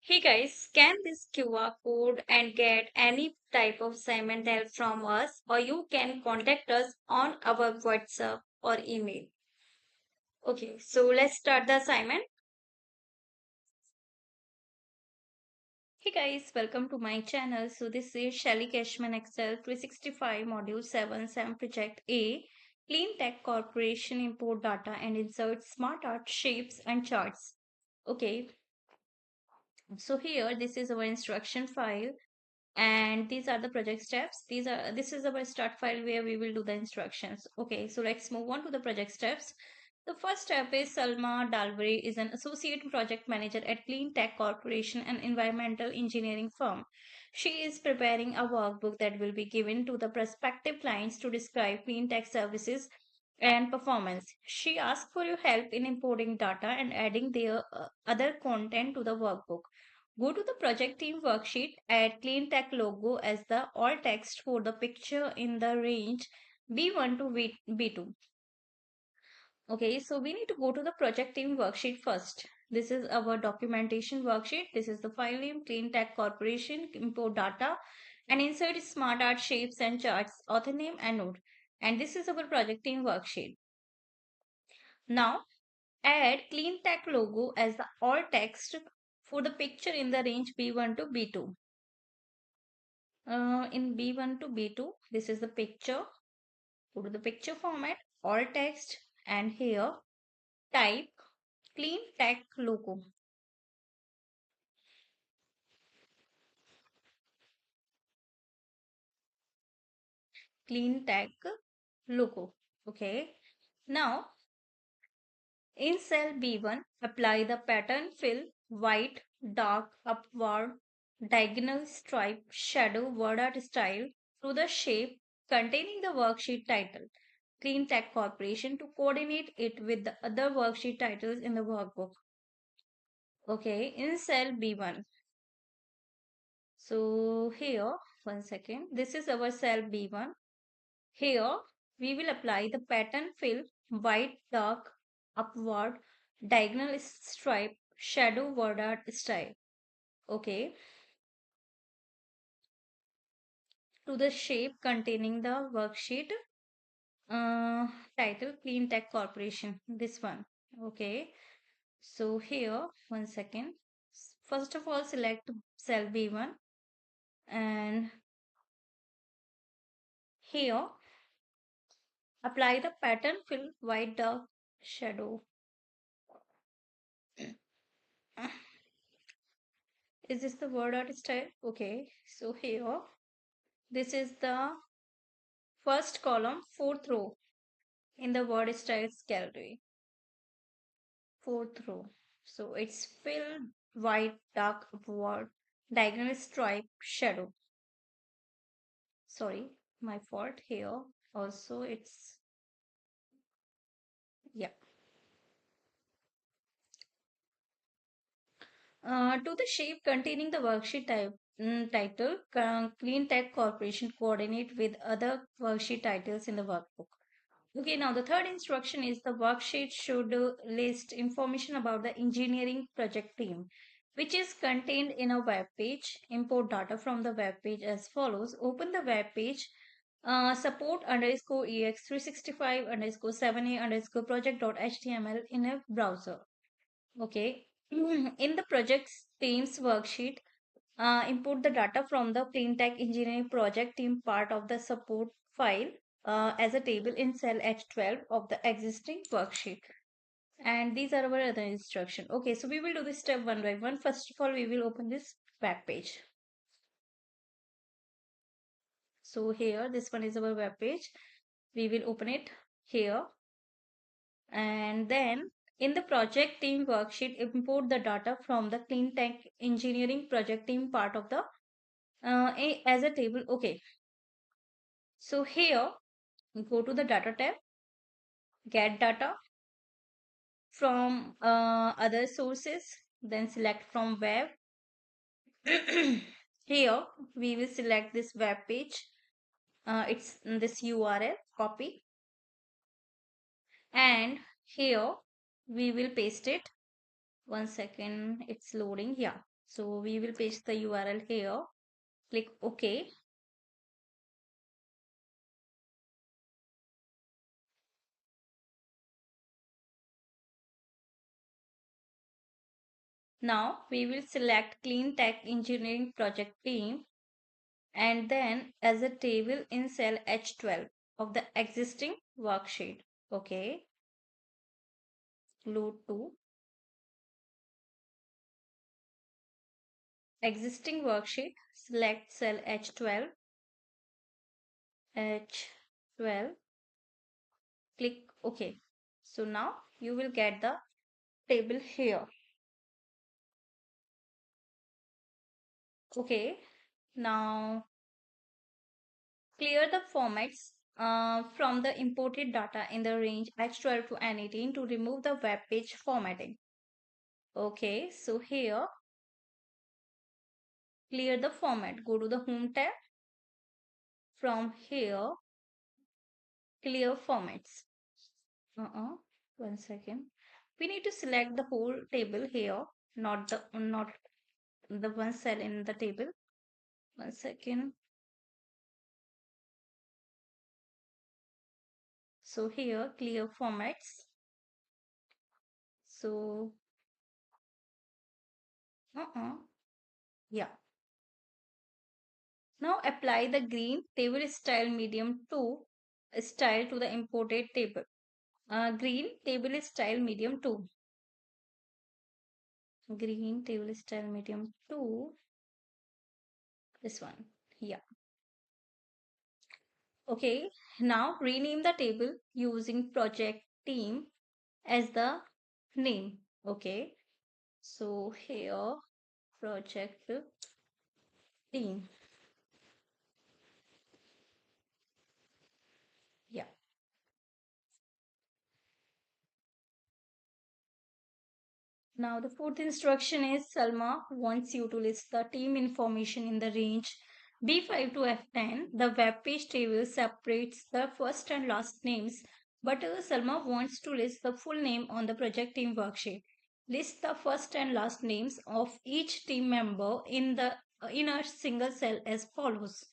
Hey guys, scan this QR code and get any type of assignment help from us, or you can contact us on our WhatsApp or email. Okay, so let's start the assignment. Hey guys, welcome to my channel. So this is Shelly Cashman Excel 365 Module 7 SAM Project A. CleanTec Corporation import data and insert smart art shapes and charts. Okay, so here this is our instruction file and these are the project steps. This is our start file where we will do the instructions. Okay, so let's move on to the project steps. The first step is Salma Dalvari is an associate project manager at CleanTec Corporation, an environmental engineering firm. She is preparing a workbook that will be given to the prospective clients to describe CleanTech services and performance. She asks for your help in importing data and adding their other content to the workbook. Go to the project team worksheet, add CleanTech logo as the alt text for the picture in the range B1 to B2. Okay, so we need to go to the project team worksheet first. This is our documentation worksheet. This is the file name, CleanTech Corporation, import data, and insert smart art shapes and charts, author name and note. And this is our project team worksheet. Now, add CleanTech logo as the alt text for the picture in the range B1 to B2. In B1 to B2, this is the picture. Go to the picture format, alt text, and here type CleanTech logo. CleanTech logo. Okay. Now, in cell B1, apply the pattern fill white, dark, upward, diagonal stripe, shadow, WordArt style to the shape containing the worksheet title. CleanTech Corporation to coordinate it with the other worksheet titles in the workbook. Okay, in cell B1. So here, one second, this is our cell B1. Here, we will apply the pattern fill, white, dark, upward, diagonal stripe, shadow, WordArt style. Okay, to the shape containing the worksheet title CleanTech Corporation. This one. Okay, so here, one second. First of all, select cell B1 and here apply the pattern fill white dark shadow. Is this the word art style? Okay, so here this is the first column, fourth row in the word styles gallery. Fourth row. So it's fill white dark upward diagonal stripe shadow. Sorry, my fault here. Also, it's yeah. To the shape containing the worksheet title, CleanTech Corporation coordinate with other worksheet titles in the workbook. Okay, now the third instruction is the worksheet should list information about the engineering project team, which is contained in a web page. Import data from the web page as follows. Open the web page, support underscore ex 365 underscore 7a underscore project.html in a browser. Okay. In the project's team's worksheet, import the data from the CleanTech engineering project team part of the support file as a table in cell H12 of the existing worksheet. And these are our other instructions. Okay, so we will do this step one by one. First of all, we will open this web page. So here, this one is our web page. We will open it here. And then in the project team worksheet, import the data from the CleanTech engineering project team part of the as a table. Okay. So here, go to the data tab, get data from other sources, then select from web. Here, we will select this web page. It's this URL, copy. And here, we will paste it. One second, it's loading. Yeah. So we will paste the URL here. Click OK. Now we will select CleanTech Engineering Project Team and then as a table in cell H12 of the existing worksheet. Okay, load to existing worksheet, select cell H12, H12, click OK. So now you will get the table here. Okay, now clear the formats from the imported data in the range H12 to N18 to remove the web page formatting. Okay, so here clear the format. Go to the home tab. From here, clear formats. Uh-uh. One second. We need to select the whole table here, not the one cell in the table. One second. So here, clear formats. So, yeah. Now apply the green table style medium to style to the imported table. Green table style medium 2. Green table style medium 2. This one. Yeah. Okay. Now rename the table using project team as the name. Okay. So here project team. Yeah. Now the fourth instruction is Salma wants you to list the team information in the range B5 to F10. The web page table separates the first and last names, but Salma wants to list the full name on the project team worksheet. List the first and last names of each team member in a single cell as follows.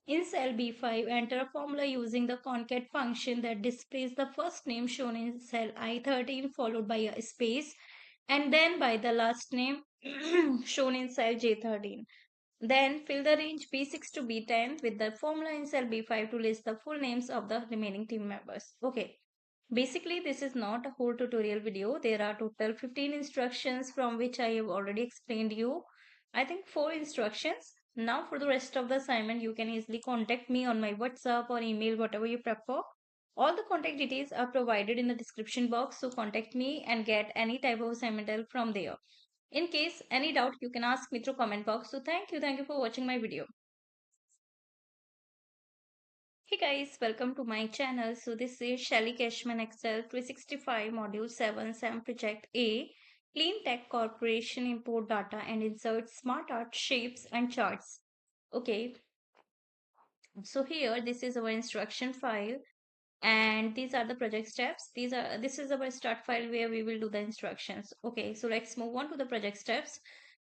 In cell B5, enter a formula using the concat function that displays the first name shown in cell I13 followed by a space and then by the last name shown in cell J13. Then fill the range B6 to B10 with the formula in cell B5 to list the full names of the remaining team members. Okay. Basically, this is not a whole tutorial video. There are total 15 instructions from which I have already explained you. I think 4 instructions. Now for the rest of the assignment, you can easily contact me on my WhatsApp or email, whatever you prefer. All the contact details are provided in the description box. So contact me and get any type of assignment help from there. In case any doubt, you can ask me through comment box. So thank you. Thank you for watching my video. Hey guys, welcome to my channel. So this is Shelly Cashman Excel 365 Module 7 SAM Project A. CleanTec Corporation import data and insert smart art shapes and charts. Okay, so here this is our instruction file and these are the project steps. This is our start file where we will do the instructions. Okay, so let's move on to the project steps.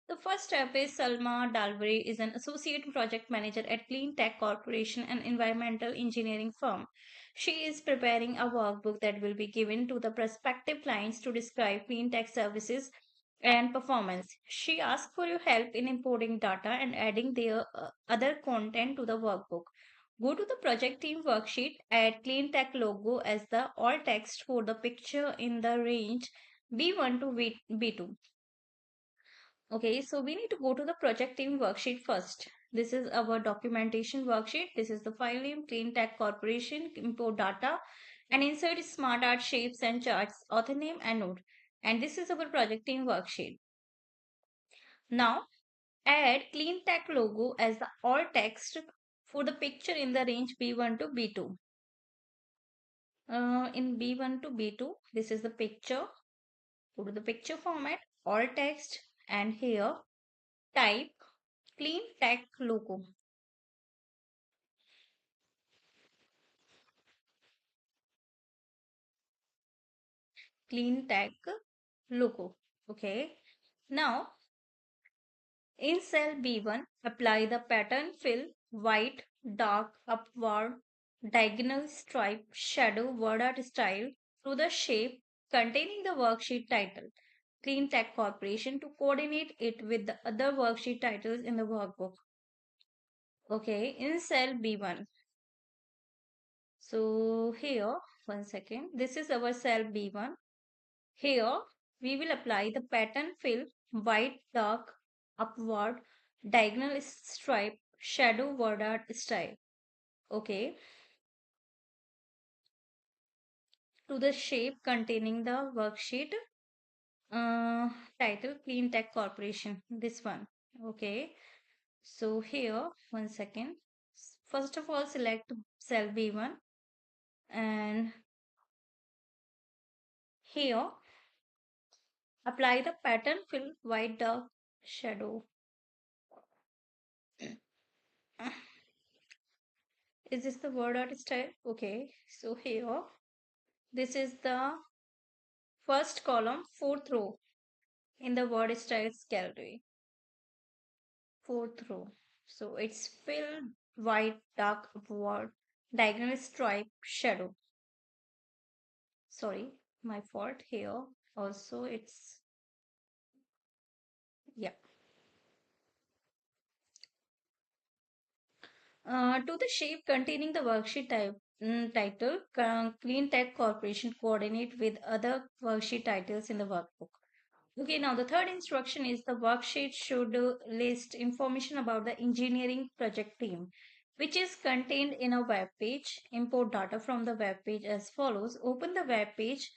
The first step is Salma Dalvari is an associate project manager at CleanTec Corporation, an environmental engineering firm. She is preparing a workbook that will be given to the prospective clients to describe CleanTech services and performance. She asks for your help in importing data and adding their other content to the workbook. Go to the project team worksheet, add CleanTech logo as the alt text for the picture in the range B1 to B2. Okay, so we need to go to the project team worksheet first. This is our documentation worksheet. This is the file name, CleanTech Corporation, import data, and insert smart art shapes and charts, author name and note. And this is our project team worksheet. Now, add CleanTech logo as the alt text for the picture in the range B1 to B2. In B1 to B2, this is the picture. Go to the picture format, alt text, and here type CleanTech logo. CleanTech logo. Okay. Now In cell B1, apply the pattern fill white, dark, upward, diagonal stripe, shadow, WordArt style to the shape containing the worksheet title. CleanTec Corporation to coordinate it with the other worksheet titles in the workbook. Okay, in cell B1. So here, one second, this is our cell B1. Here, we will apply the pattern fill white, dark, upward, diagonal stripe, shadow, WordArt style. Okay, to the shape containing the worksheet uh, title CleanTec Corporation. This one. Okay, so here, one second. First of all, select cell B1 and here apply the pattern fill white dark shadow. Is this the word art style? Okay, so here this is the first column, fourth row in the word styles gallery. Fourth row. So it's fill white dark upward diagonal stripe shadow. Sorry, my fault here. Also, it's yeah. To the shape containing the worksheet title, CleanTech Corporation coordinate with other worksheet titles in the workbook. Okay, now the third instruction is the worksheet should list information about the engineering project team, which is contained in a web page. Import data from the web page as follows. Open the web page,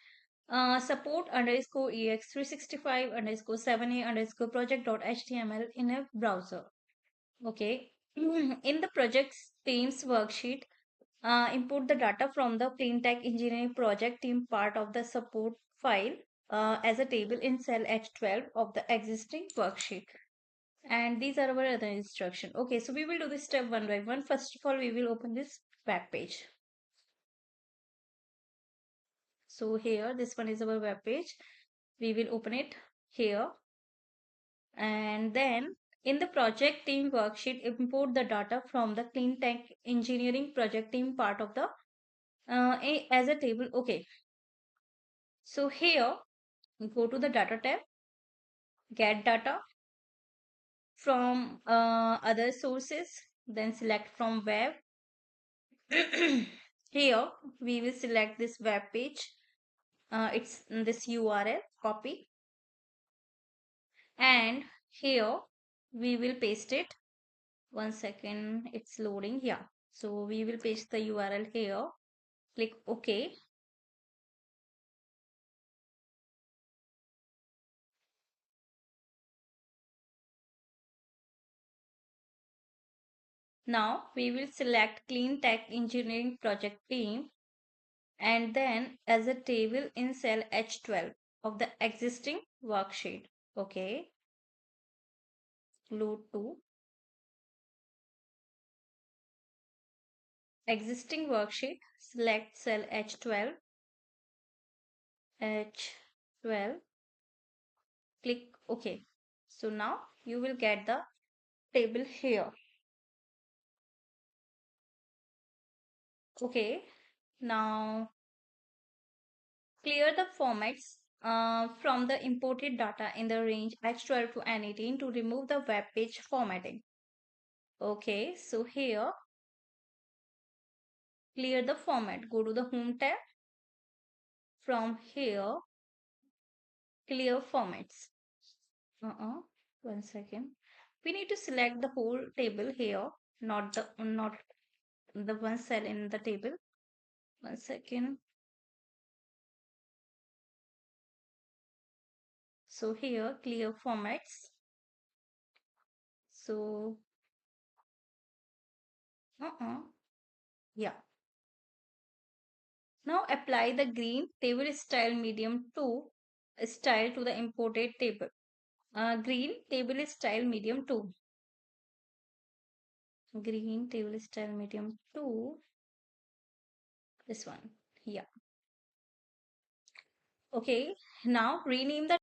support underscore ex365 underscore 7a underscore project.html in a browser. Okay. In the project's team's worksheet, import the data from the CleanTech engineering project team part of the support file as a table in cell H12 of the existing worksheet. And these are our other instructions. Okay, so we will do this step one by one. First of all, we will open this web page. So here, this one is our web page. We will open it here. And then in the project team worksheet, import the data from the CleanTech engineering project team part of the as a table. Okay. So here, go to the data tab, get data from other sources, then select from web. Here, we will select this web page. It's this URL, copy. And here, we will paste it. One second, it's loading. Yeah. So we will paste the URL here. Click OK. Now we will select CleanTech Engineering Project Team and then as a table in cell H12 of the existing worksheet. Okay. Load to existing worksheet. Select cell H12. H12. Click OK. So now you will get the table here. Okay. Now clear the formats from the imported data in the range H12 to N18 to remove the web page formatting. Okay, so here clear the format. Go to the home tab. From here, clear formats. One second. We need to select the whole table here, not the one cell in the table. One second. So here, clear formats. So, yeah. Now apply the green table style medium 2 style to the imported table. Green table style medium 2. Green table style medium 2. This one. Yeah. Okay. Now rename the